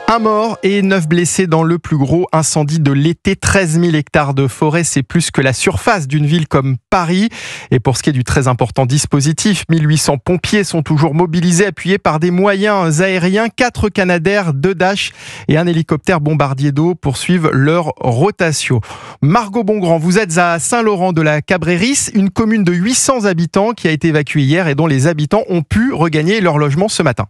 Un mort et 9 blessés dans le plus gros incendie de l'été. 13 000 hectares de forêt, c'est plus que la surface d'une ville comme Paris. Et pour ce qui est du très important dispositif, 1800 pompiers sont toujours mobilisés, appuyés par des moyens aériens. 4 Canadair, 2 Dash et un hélicoptère bombardier d'eau poursuivent leur rotation. Margot Bongrand, vous êtes à Saint-Laurent de la Cabrérice, une commune de 800 habitants qui a été évacuée hier et dont les habitants ont pu regagner leur logement ce matin.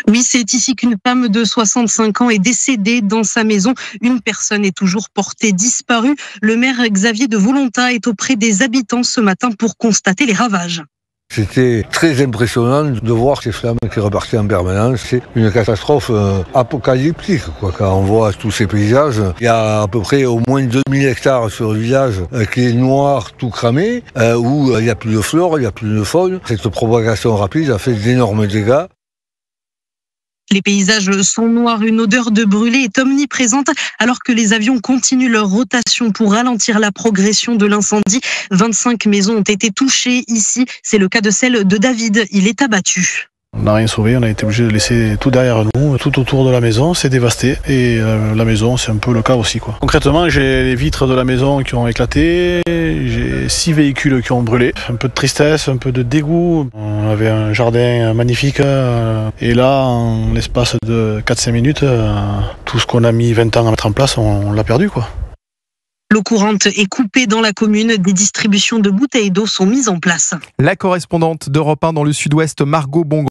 Oui, c'est ici qu'une femme de 65 ans est décédée dans sa maison. Une personne est toujours portée disparue. Le maire Xavier de Volontat est auprès des habitants ce matin pour constater les ravages. C'était très impressionnant de voir ces flammes qui repartaient en permanence. C'est une catastrophe apocalyptique, quand on voit tous ces paysages. Il y a à peu près au moins 2000 hectares sur le village qui est noir, tout cramé, où il n'y a plus de flore, il n'y a plus de faune. Cette propagation rapide a fait d'énormes dégâts. Les paysages sont noirs, une odeur de brûlé est omniprésente alors que les avions continuent leur rotation pour ralentir la progression de l'incendie. 25 maisons ont été touchées ici. C'est le cas de celle de David. Il est abattu. On n'a rien sauvé, on a été obligé de laisser tout derrière nous, tout autour de la maison, c'est dévasté et la maison c'est un peu le cas aussi. Concrètement, j'ai les vitres de la maison qui ont éclaté, j'ai 6 véhicules qui ont brûlé, un peu de tristesse, un peu de dégoût. On avait un jardin magnifique et là, en l'espace de 4-5 minutes, tout ce qu'on a mis 20 ans à mettre en place, on l'a perdu. L'eau courante est coupée dans la commune. Des distributions de bouteilles d'eau sont mises en place. La correspondante d'Europe 1 dans le sud-ouest, Margot Bongrand.